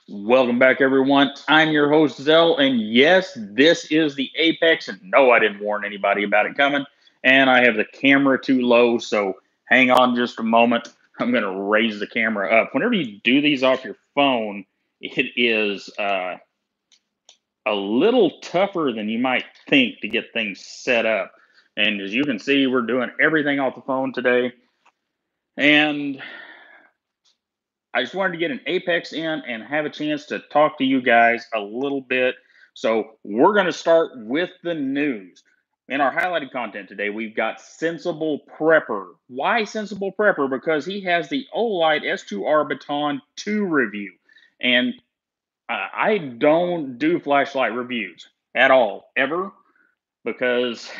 Welcome back, everyone. I'm your host, Zell, and yes, this is the Apex, and no, I didn't warn anybody about it coming, and I have the camera too low, so hang on just a moment. I'm going to raise the camera up. Whenever you do these off your phone, it is a little tougher than you might think to get things set up, and as you can see, we're doing everything off the phone today, and I just wanted to get an Apex in and have a chance to talk to you guys a little bit. So we're going to start with the news. In our highlighted content today, we've got SensiblePrepper. Why SensiblePrepper? Because he has the Olight S2R Baton 2 review. And I don't do flashlight reviews at all, ever, because,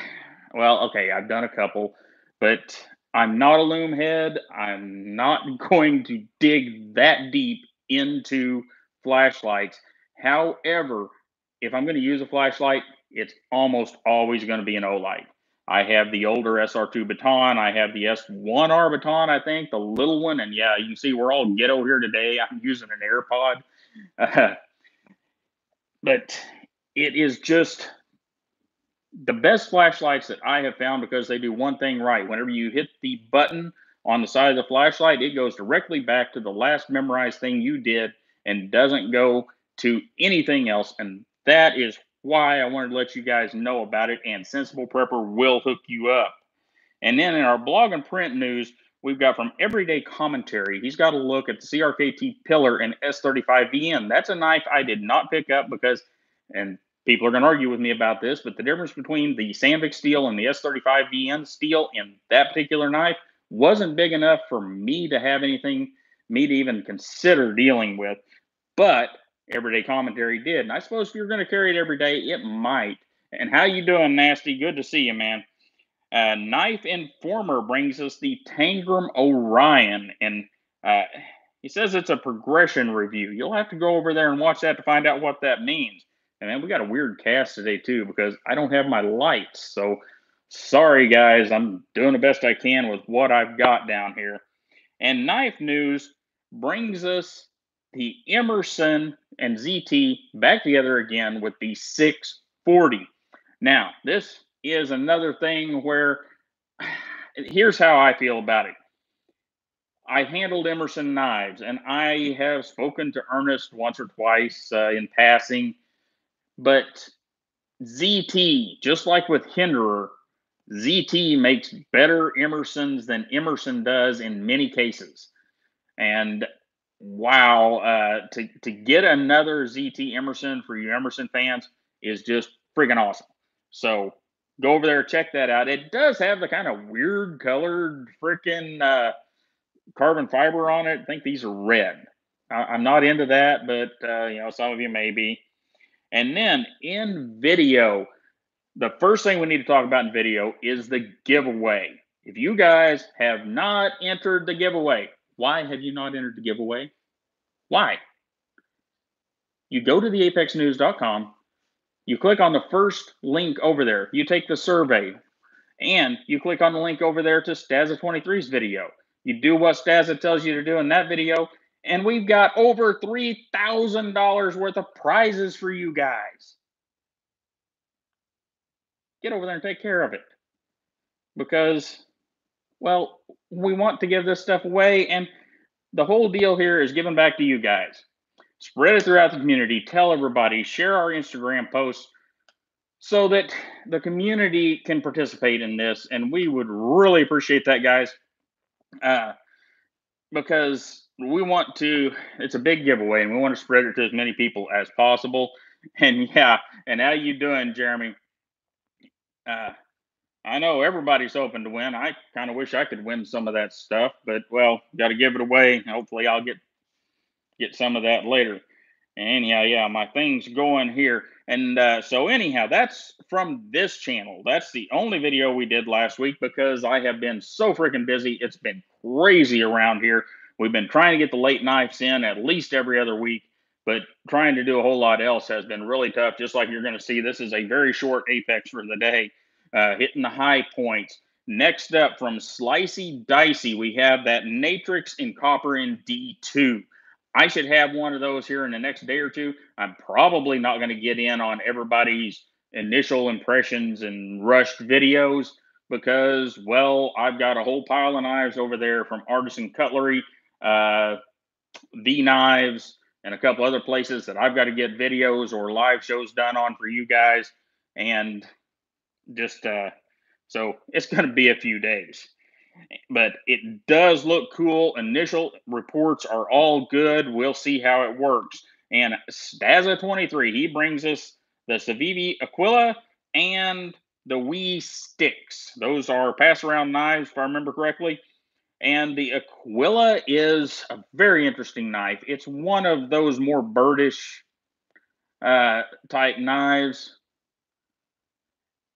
well, okay, I've done a couple, but I'm not a loom head. I'm not going to dig that deep into flashlights. However, if I'm going to use a flashlight, it's almost always going to be an Olight. I have the older SR2 Baton. I have the S1R Baton, I think, the little one. And yeah, you can see we're all ghetto here today. I'm using an AirPod. But it is just the best flashlights that I have found because they do one thing right. Whenever you hit the button on the side of the flashlight, it goes directly back to the last memorized thing you did and doesn't go to anything else. And that is why I wanted to let you guys know about it. And SensiblePrepper will hook you up. And then in our blog and print news, we've got from Everyday Commentary. He's got a look at the CRKT Pilar and S35VN. That's a knife I did not pick up because, and people are going to argue with me about this, but the difference between the Sandvik steel and the S35VN steel in that particular knife wasn't big enough for me to have anything, me to even consider dealing with. But Everyday Commentary did. And I suppose if you're going to carry it every day, it might. And how you doing, Nasty? Good to see you, man. Knife Informer brings us the Tangram Orion, and he says it's a progression review. You'll have to go over there and watch that to find out what that means. And then we got a weird cast today too because I don't have my lights. So sorry guys, I'm doing the best I can with what I've got down here. And Knife News brings us the Emerson and ZT back together again with the 640. Now, this is another thing where here's how I feel about it. I handled Emerson knives, and I have spoken to Ernest once or twice in passing, but ZT, just like with Hinderer, ZT makes better Emersons than Emerson does in many cases. And wow, to get another ZT Emerson for you Emerson fans is just freaking awesome. So go over there, check that out. It does have the kind of weird colored freaking carbon fiber on it. I think these are red. I'm not into that, but some of you may be. And then in video, the first thing we need to talk about in video is the giveaway. If you guys have not entered the giveaway, why have you not entered the giveaway? Why? You go to theapexnews.com, you click on the first link over there, you take the survey, and you click on the link over there to Stassa 23's video. You do what Stassa tells you to do in that video, and we've got over $3,000 worth of prizes for you guys. Get over there and take care of it. Because, well, we want to give this stuff away, and the whole deal here is giving back to you guys. Spread it throughout the community. Tell everybody. Share our Instagram posts so that the community can participate in this. And we would really appreciate that, guys, because we want to, it's a big giveaway, and we want to spread it to as many people as possible. And yeah, and how you doing, Jeremy? I know everybody's hoping to win. I kind of wish I could win some of that stuff, but well, got to give it away. Hopefully, I'll get some of that later. Anyhow, yeah, my thing's going here, and so anyhow, that's from this channel. That's the only video we did last week because I have been so freaking busy. It's been crazy around here. We've been trying to get the late knives in at least every other week, but trying to do a whole lot else has been really tough. Just like you're going to see, this is a very short Apex for the day. Hitting the high points. Next up from Slicey Dicey, we have that Natrix in copper in D2. I should have one of those here in the next day or two. I'm probably not going to get in on everybody's initial impressions and rushed videos because, well, I've got a whole pile of knives over there from Artisan Cutlery, the Knives, and a couple other places that I've got to get videos or live shows done on for you guys. And just, so it's going to be a few days. But it does look cool. Initial reports are all good. We'll see how it works. And Stassa 23, he brings us the Civivi Aquila and the Wee Stixx. Those are pass-around knives, if I remember correctly. And the Aquila is a very interesting knife. It's one of those more birdish type knives,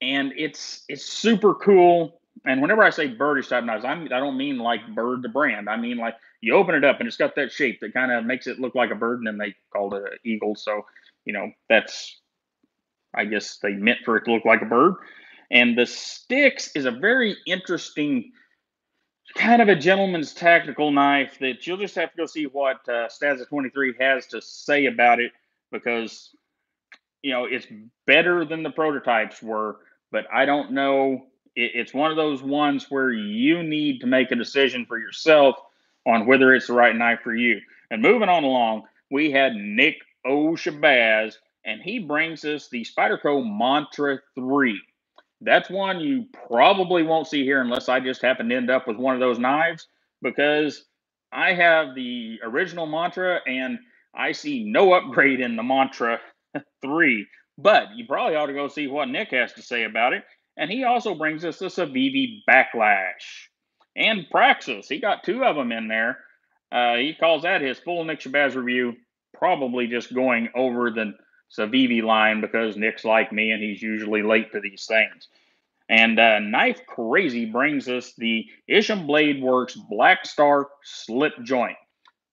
and it's super cool. And whenever I say birdish type knives, I don't mean like Bird the brand. I mean like you open it up and it's got that shape that kind of makes it look like a bird, and then they called it an eagle. So that's, I guess they meant for it to look like a bird. And the Stixx is a very interesting kind of a gentleman's tactical knife that you'll just have to go see what Stassa 23 has to say about it, because it's better than the prototypes were, but I don't know. It's one of those ones where you need to make a decision for yourself on whether it's the right knife for you. And moving on along, we had Nick O. Shabazz, and he brings us the Spyderco Mantra 3. That's one you probably won't see here unless I just happen to end up with one of those knives, because I have the original Mantra and I see no upgrade in the Mantra 3. But you probably ought to go see what Nick has to say about it. And he also brings us the Civivi Baklash and Praxis. He got two of them in there. He calls that his full Nick Shabazz review, probably just going over the Civivi line because Nick's like me and he's usually late to these things. And KnifeKrazy brings us the Isham Bladeworks Blackstar slip joint.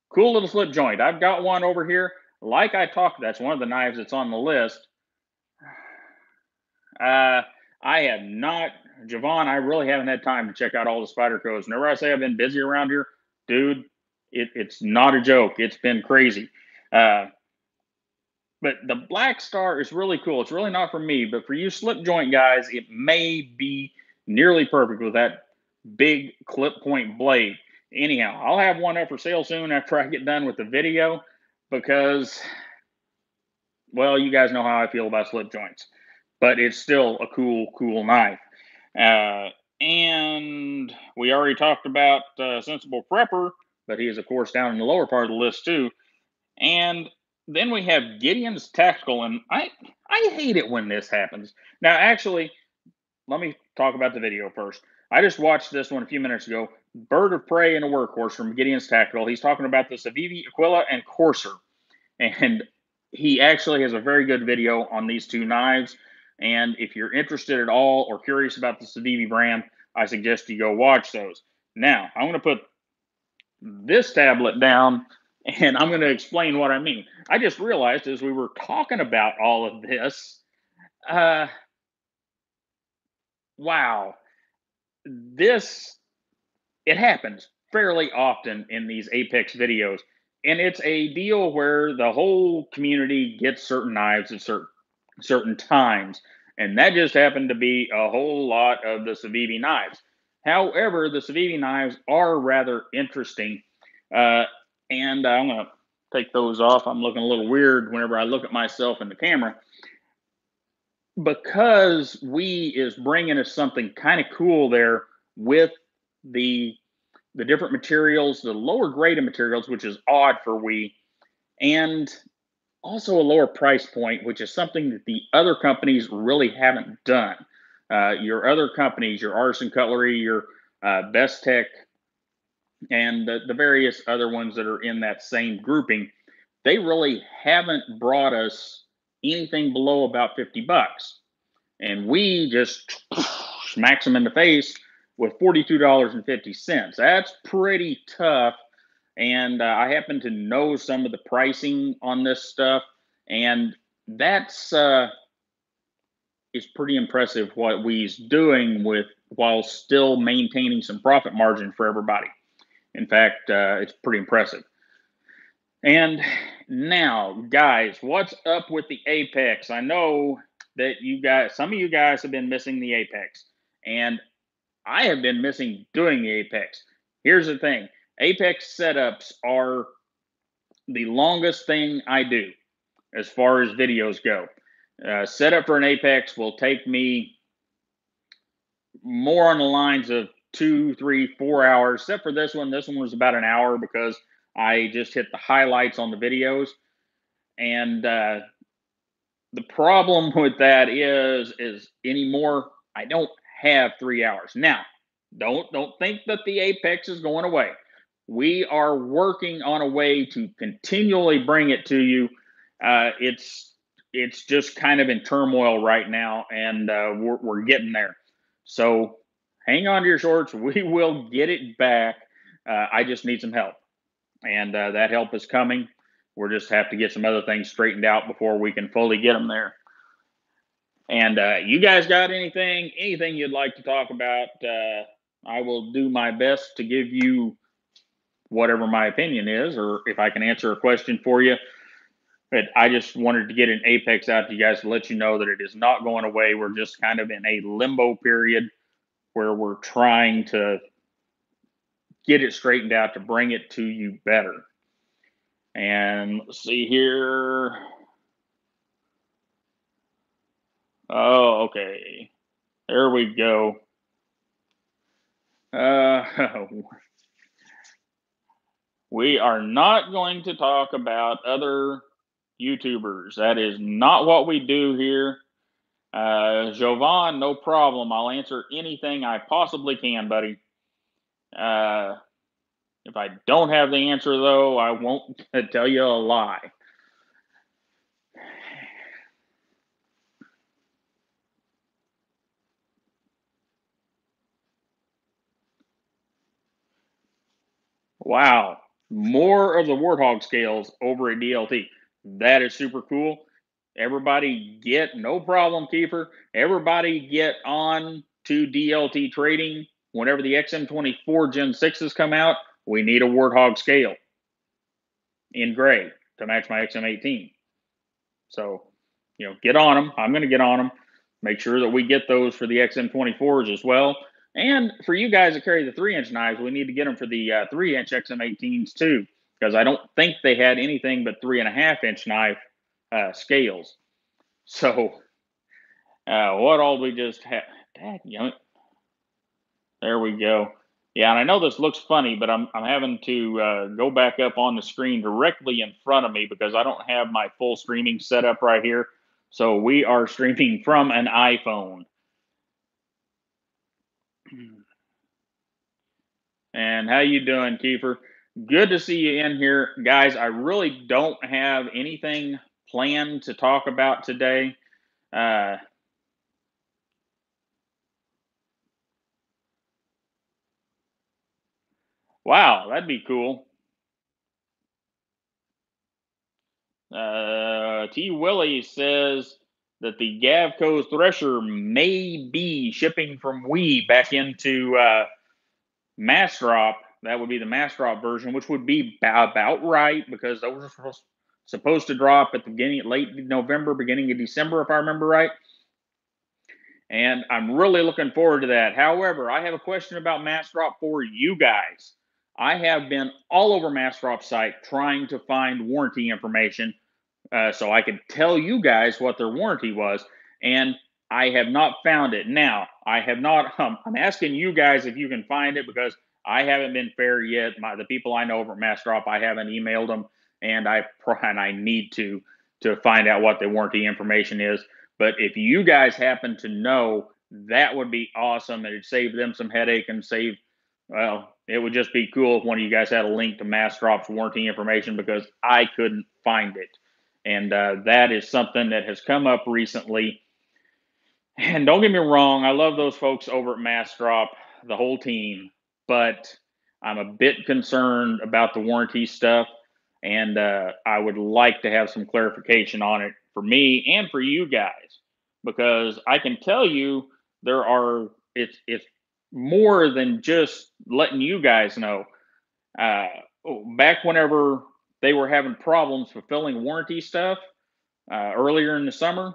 Cool little slip joint. I've got one over here. Like I talked, that's one of the knives that's on the list. I have not, Javon, I really haven't had time to check out all the Spydercos. Whenever I say I've been busy around here, dude, it's not a joke. It's been crazy. But the Blackstar is really cool. It's really not for me, but for you slip joint guys, it may be nearly perfect with that big clip point blade. Anyhow, I'll have one up for sale soon after I get done with the video because, well, you guys know how I feel about slip joints, but it's still a cool knife. And we already talked about SensiblePrepper, but he is, of course, down in the lower part of the list too. And then we have Gideon's Tactical, and I hate it when this happens. Now, actually, let me talk about the video first. I just watched this one a few minutes ago. Bird of Prey and a Workhorse from Gideon's Tactical. He's talking about the Civivi Aquila and Courser. And he actually has a very good video on these two knives. And if you're interested at all or curious about the Civivi brand, I suggest you go watch those. Now, I'm going to put this tablet down and I'm going to explain what I mean. I just realized as we were talking about all of this, wow, it happens fairly often in these Apex videos. And it's a deal where the whole community gets certain knives at certain times. And that just happened to be a whole lot of the Civivi knives. However, the Civivi knives are rather interesting. And I'm going to take those off. I'm looking a little weird whenever I look at myself in the camera. Because Wee is bringing us something kind of cool there with the different materials, the lower grade of materials, which is odd for Wee, and also a lower price point, which is something that the other companies really haven't done. Your other companies, your Artisan Cutlery, your Best Tech, and the various other ones that are in that same grouping, they really haven't brought us anything below about $50. And we just smacks them in the face with $42.50. That's pretty tough. And I happen to know some of the pricing on this stuff, and that's is pretty impressive what Wee's doing with while still maintaining some profit margin for everybody. In fact, it's pretty impressive. And now, guys, what's up with the Apex? I know that some of you guys have been missing the Apex, and I have been missing doing the Apex. Here's the thing. Apex setups are the longest thing I do as far as videos go. Setup for an Apex will take me more on the lines of 2, 3, 4 hours, except for this one. This one was about an hour because I just hit the highlights on the videos. And the problem with that is anymore I don't have 3 hours. Now, don't think that the Apex is going away. We are working on a way to continually bring it to you. It's just kind of in turmoil right now, and we're getting there. So hang on to your shorts. We will get it back. I just need some help, and that help is coming. We'll just have to get some other things straightened out before we can fully get them there. And you guys got anything you'd like to talk about? I will do my best to give you whatever my opinion is, or if I can answer a question for you. But I just wanted to get an Apex out to you guys to let you know that it is not going away. We're just kind of in a limbo period where we're trying to get it straightened out to bring it to you better. And let's see here. Oh, okay. There we go. We are not going to talk about other YouTubers. That is not what we do here. Jovan, no problem. I'll answer anything I possibly can, buddy. If I don't have the answer, though, I won't tell you a lie. Wow. More of the Warthog scales over at DLT. That is super cool. Everybody no problem, Kiefer. Everybody get on to DLT trading. Whenever the XM24 Gen 6s come out, we need a Warthog scale in gray to match my XM18. So, get on them. I'm going to get on them. Make sure that we get those for the XM24s as well. And for you guys that carry the 3-inch knives, we need to get them for the 3-inch XM18s too, because I don't think they had anything but 3.5-inch knife scales. So, what all we just had? There we go. Yeah, and I know this looks funny, but I'm having to go back up on the screen directly in front of me because I don't have my full streaming set up right here. So we are streaming from an iPhone. And how you doing, Kiefer? Good to see you in here. Guys, I really don't have anything planned to talk about today. Wow, that'd be cool. T. Willie says that the Gavco Thresher may be shipping from Wii back into Massdrop. That would be the Massdrop version, which would be about right because those are supposed to drop at the late November, beginning of December, if I remember right. And I'm really looking forward to that. However, I have a question about Massdrop for you guys. I have been all over Massdrop's site trying to find warranty information so I could tell you guys what their warranty was, and I have not found it. Now, I have not. I'm asking you guys if you can find it because I haven't been fair yet. The people I know over at Massdrop, I haven't emailed them, and I need to find out what the warranty information is. But if you guys happen to know, that would be awesome. It'd save them some headache and it would just be cool if one of you guys had a link to Massdrop's warranty information because I couldn't find it. And that is something that has come up recently. And don't get me wrong, I love those folks over at Massdrop, the whole team, but I'm a bit concerned about the warranty stuff. And I would like to have some clarification on it for me and for you guys, because I can tell you it's more than just letting you guys know. Back whenever they were having problems fulfilling warranty stuff earlier in the summer.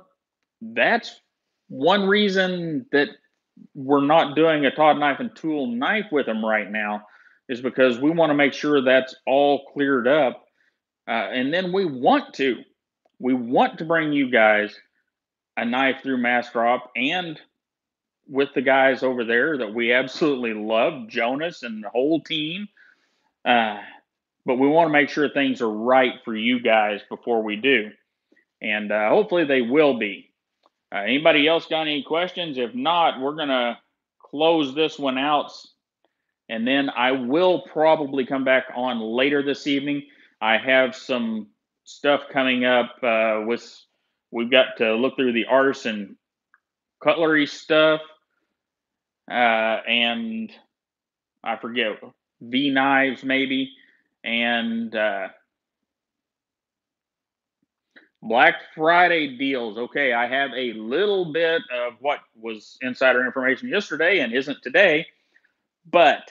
That's one reason that we're not doing a Todd knife and tool knife with them right now, is because we want to make sure that's all cleared up. And then we want to bring you guys a knife through Massdrop, and with the guys over there that we absolutely love, Jonas and the whole team. But we want to make sure things are right for you guys before we do. And hopefully they will be. Anybody else got any questions? If not, we're going to close this one out. And then I will probably come back on later this evening. I have some stuff coming up we've got to look through the Artisan cutlery stuff. And I forget, V knives maybe. And Black Friday deals. Okay, I have a little bit of what was insider information yesterday and isn't today. But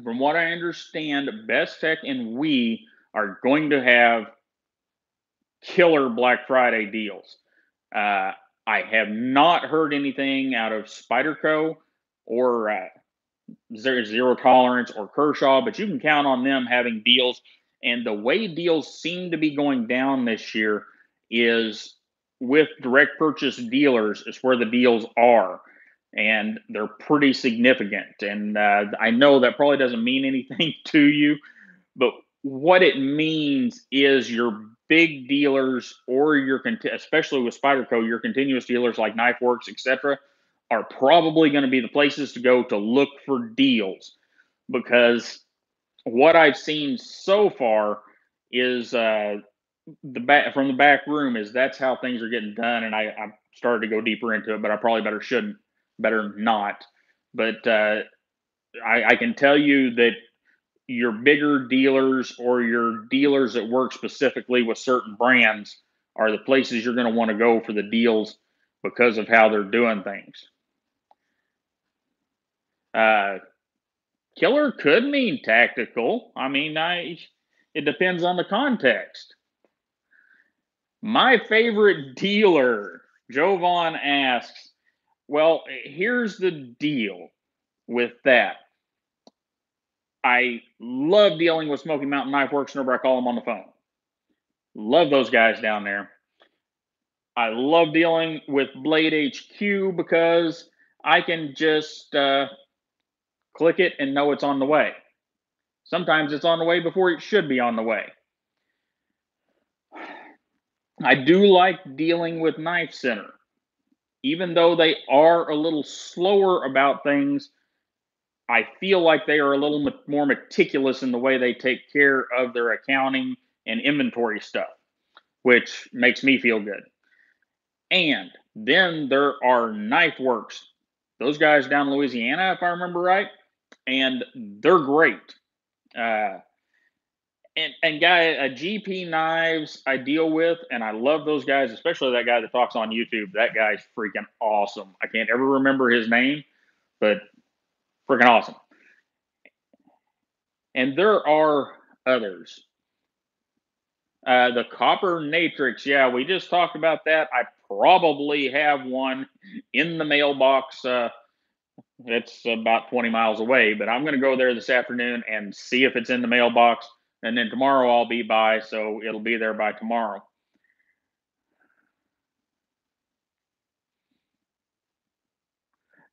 from what I understand, Best Tech and we are going to have killer Black Friday deals. I have not heard anything out of Spyderco or Zero Tolerance or Kershaw, but you can count on them having deals. And the way deals seem to be going down this year is with direct purchase dealers is where the deals are. And they're pretty significant. And I know that probably doesn't mean anything to you, but what it means is your big dealers or your, especially with Spyderco, your continuous dealers like KnifeWorks, etc., are probably going to be the places to go to look for deals, because what I've seen so far is from the back room is that's how things are getting done. And I started to go deeper into it, but I probably better not. But I can tell you that your bigger dealers or your dealers that work specifically with certain brands are the places you're going to want to go for the deals because of how they're doing things. Killer could mean tactical. I mean, it depends on the context. My favorite dealer, Jovan asks, well, here's the deal with that. I love dealing with Smoky Mountain Knife Works whenever I call them on the phone. Love those guys down there. I love dealing with Blade HQ because I can just click it and know it's on the way. Sometimes it's on the way before it should be on the way. I do like dealing with Knife Center. Even though they are a little slower about things, I feel like they are a little more meticulous in the way they take care of their accounting and inventory stuff, which makes me feel good. And then there are KnifeWorks. Those guys down in Louisiana, if I remember right, and they're great. And guy, GP Knives I deal with, and I love those guys, especially that guy that talks on YouTube. That guy's freaking awesome. I can't ever remember his name, but freaking awesome. And there are others. The copper Natrix, yeah, we just talked about that. I probably have one in the mailbox. It's about 20 miles away, but I'm going to go there this afternoon and see if it's in the mailbox. And then tomorrow I'll be by, so it'll be there by tomorrow.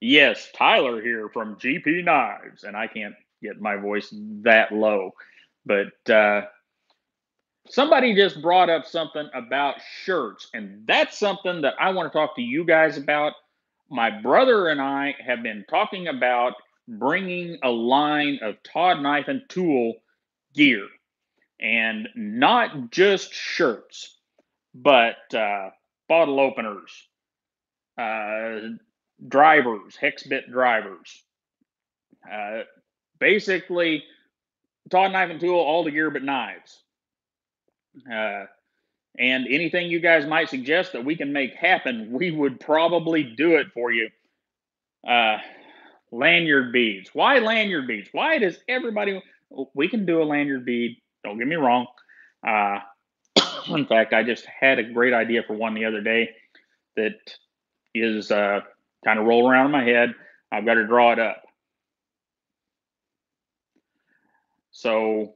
Yes, Tyler here from GP Knives, and I can't get my voice that low, but somebody just brought up something about shirts, and that's something that I want to talk to you guys about. My brother and I have been talking about bringing a line of Todd knife and tool gear, and not just shirts, but bottle openers, drivers, hex bit drivers. Basically, Todd knife and tool, all the gear but knives. And anything you guys might suggest that we can make happen, we would probably do it for you. Lanyard beads. Why lanyard beads? Why does everybody... We can do a lanyard bead. Don't get me wrong. In fact, I just had a great idea for one the other day that is kind of rolling around in my head. I've got to draw it up. So,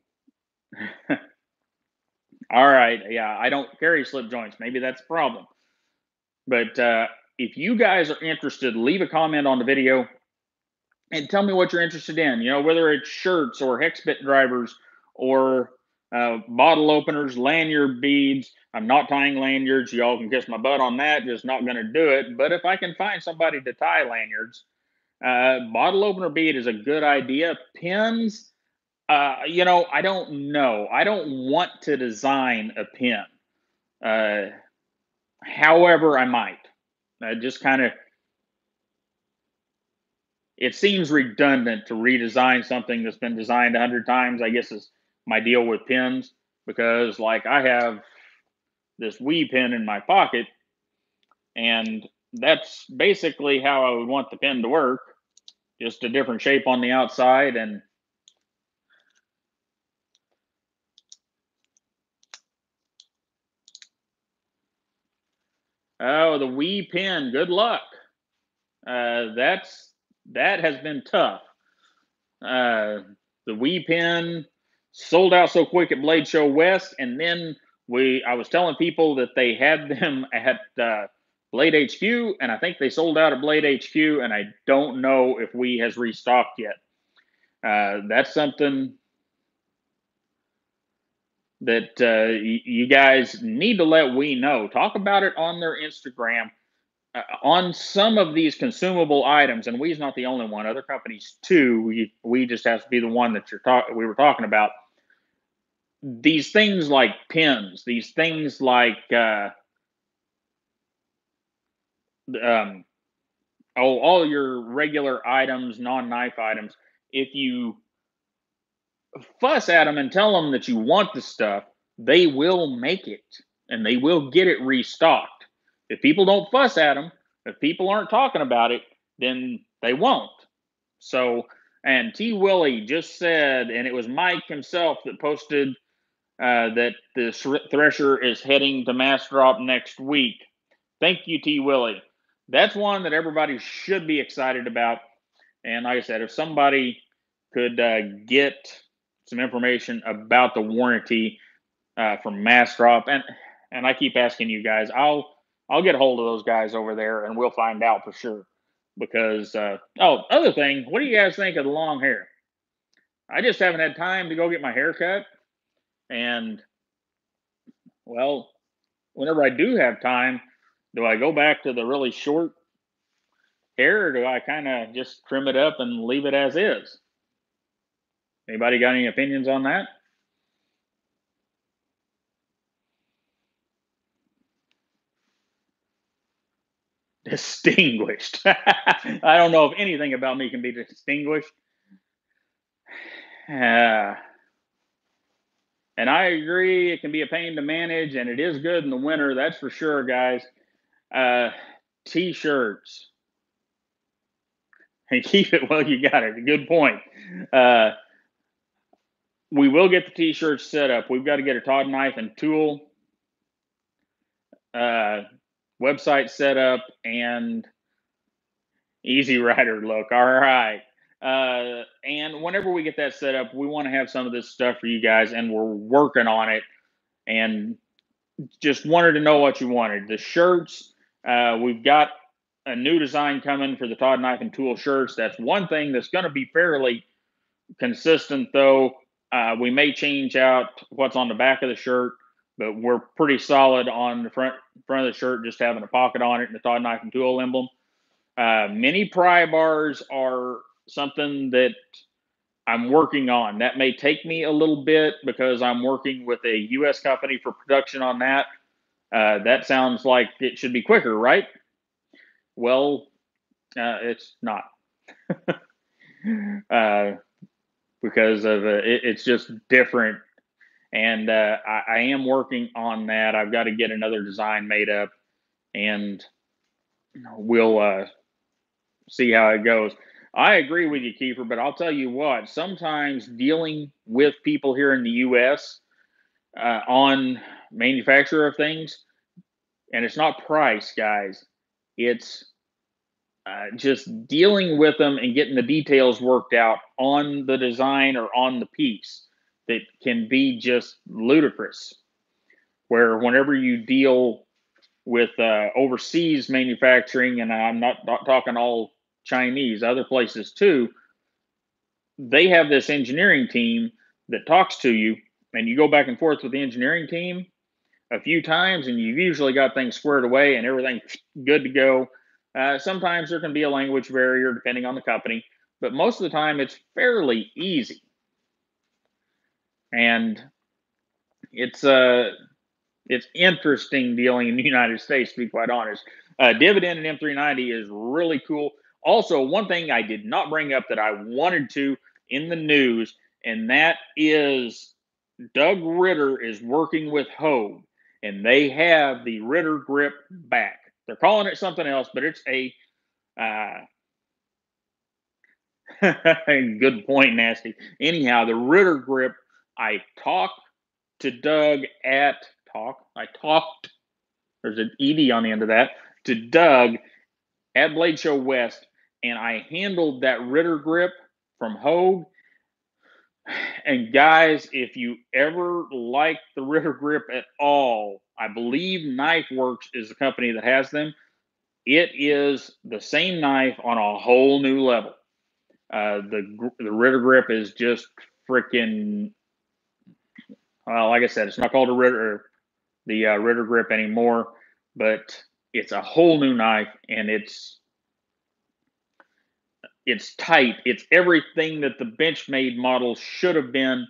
all right, yeah, I don't carry slip joints. Maybe that's the problem. But if you guys are interested, leave a comment on the video and tell me what you're interested in. You know, whether it's shirts or hex bit drivers or bottle openers, lanyard beads. I'm not tying lanyards. Y'all can kiss my butt on that. Just not going to do it. But if I can find somebody to tie lanyards, bottle opener bead is a good idea. Pins, you know, I don't know. I don't want to design a pin. However, I might. Just kind of, it seems redundant to redesign something that's been designed 100 times, I guess is my deal with pins. Because, like, I have this Wii pin in my pocket, and that's basically how I would want the pin to work. Just a different shape on the outside. And oh, the Wii pin, good luck. That has been tough. The Wii pin sold out so quick at Blade Show West, and then I was telling people that they had them at Blade HQ, and I think they sold out at Blade HQ, and I don't know if Wii has restocked yet. That's something that you guys need to let Wii know. Talk about it on their Instagram. On some of these consumable items, and We's not the only one. Other companies too. We just has to be the one that we were talking about. These things like pins, these things like all your regular items, non-knife items. If you fuss at them and tell them that you want the stuff, they will make it and they will get it restocked. If people don't fuss at them, if people aren't talking about it, then they won't. So, and T. Willie just said, and it was Mike himself that posted that the Thresher is heading to Massdrop next week. Thank you, T. Willie. That's one that everybody should be excited about. And like I said, if somebody could get some information about the warranty from Massdrop, and I keep asking you guys, I'll get a hold of those guys over there, and we'll find out for sure. Because other thing, what do you guys think of the long hair? I just haven't had time to go get my hair cut, and well, whenever I do have time, do I go back to the really short hair, or do I kind of just trim it up and leave it as is? Anybody got any opinions on that? Distinguished. I don't know if anything about me can be distinguished. And I agree, it can be a pain to manage, and it is good in the winter, that's for sure, guys. T-shirts. And keep it, well, you got it. Good point. We will get the T-shirts set up. We've got to get a Todd knife and tool website set up and Easy Rider look. All right. And whenever we get that set up, we want to have some of this stuff for you guys, and we're working on it. And just wanted to know what you wanted. The shirts, we've got a new design coming for the Todd knife and tool shirts. That's one thing that's going to be fairly consistent, though. We may change out what's on the back of the shirt, but we're pretty solid on the front of the shirt, just having a pocket on it and the Todd knife and tool emblem. Mini pry bars are something that I'm working on. That may take me a little bit because I'm working with a U.S. company for production on that. That sounds like it should be quicker, right? Well, it's not. Because of it's just different. And I am working on that. I've got to get another design made up, and we'll see how it goes. I agree with you, Kiefer, but I'll tell you what, sometimes dealing with people here in the U.S., on manufacturer of things. And it's not price, guys. It's just dealing with them and getting the details worked out on the design or on the piece that can be just ludicrous. Where whenever you deal with overseas manufacturing, and I'm not talking all Chinese, other places too, they have this engineering team that talks to you, and you go back and forth with the engineering team a few times, and you've usually got things squared away and everything good to go. Sometimes there can be a language barrier depending on the company, but most of the time it's fairly easy. And it's interesting dealing in the United States, to be quite honest. Dividend and M390 is really cool. Also, one thing I did not bring up that I wanted to in the news, and that is Doug Ritter is working with Hogue, and they have the Ritter grip back. They're calling it something else, but it's a good point, Nasty. Anyhow, the Ritter grip, I talked to Doug at I talked, there's an ED on the end of that, to Doug at Blade Show West, and I handled that Ritter grip from Hogue. And guys, if you ever like the Ritter grip at all, I believe KnifeWorks is the company that has them. It is the same knife on a whole new level. The Ritter grip is just freaking, like I said, it's not called a Ritter, the Ritter grip anymore, but it's a whole new knife, and it's tight. It's everything that the Benchmade model should have been,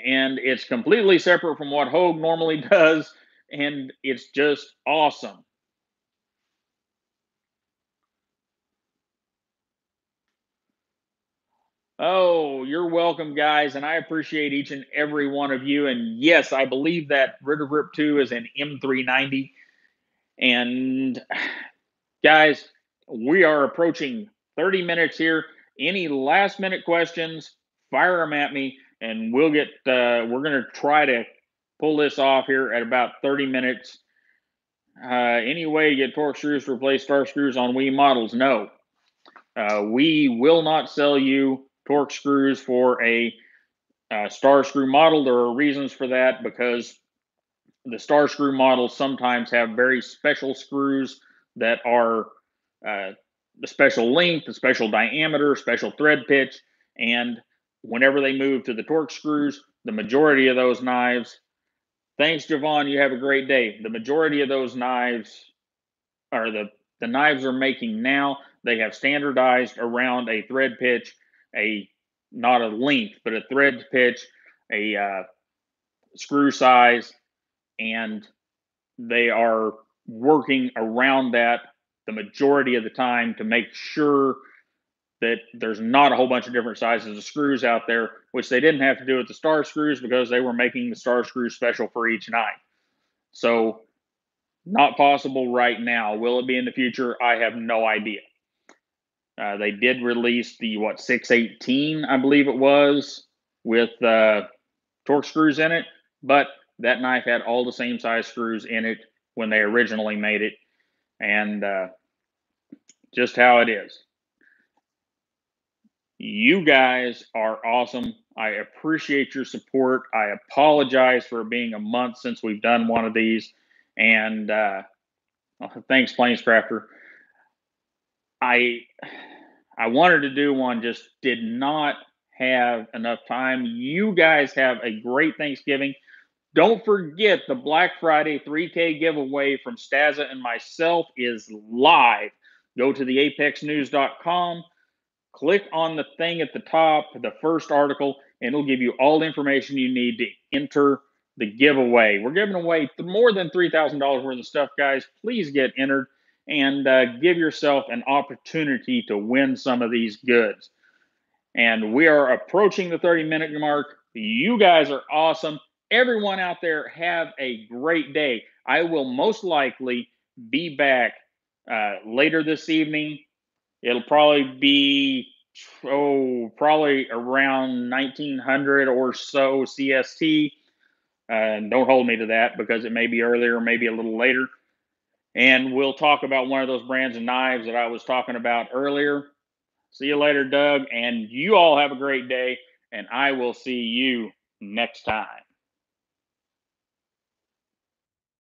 and it's completely separate from what Hogue normally does, and it's just awesome. Oh, you're welcome, guys, and I appreciate each and every one of you. And yes, I believe that Ritter Grip 2 is an M390. And guys, we are approaching 30 minutes here. Any last minute questions, fire them at me, and we'll get, we're going to try to pull this off here at about 30 minutes. Any way to get torque screws to replace star screws on Wii models? No. We will not sell you torque screws for a star screw model. There are reasons for that, because the star screw models sometimes have very special screws that are the special length, the special diameter, special thread pitch, and whenever they move to the torque screws, the majority of those knives, thanks Javon, you have a great day. The majority of those knives are the knives they're making now, they have standardized around a thread pitch, not a length, but a thread pitch, a screw size, and they are working around that the majority of the time to make sure that there's not a whole bunch of different sizes of screws out there, which they didn't have to do with the star screws because they were making the star screws special for each knife. So not possible right now. Will it be in the future? I have no idea. They did release the 618, I believe it was, with torque screws in it, but that knife had all the same size screws in it when they originally made it, and just how it is. You guys are awesome. I appreciate your support. I apologize for being a month since we've done one of these, and thanks, Planescrafter. I wanted to do one, just did not have enough time. You guys have a great Thanksgiving. Don't forget the Black Friday 3K giveaway from Stassa and myself is live. Go to the apexnews.com, click on the thing at the top, the first article, and it'll give you all the information you need to enter the giveaway. We're giving away more than $3,000 worth of stuff, guys. Please get entered and give yourself an opportunity to win some of these goods. And we are approaching the 30-minute mark. You guys are awesome. Everyone out there, have a great day. I will most likely be back later this evening. It'll probably be, probably around 1900 or so CST. And don't hold me to that because it may be earlier, maybe a little later. And we'll talk about one of those brands of knives that I was talking about earlier. See you later, Doug. And you all have a great day. And I will see you next time.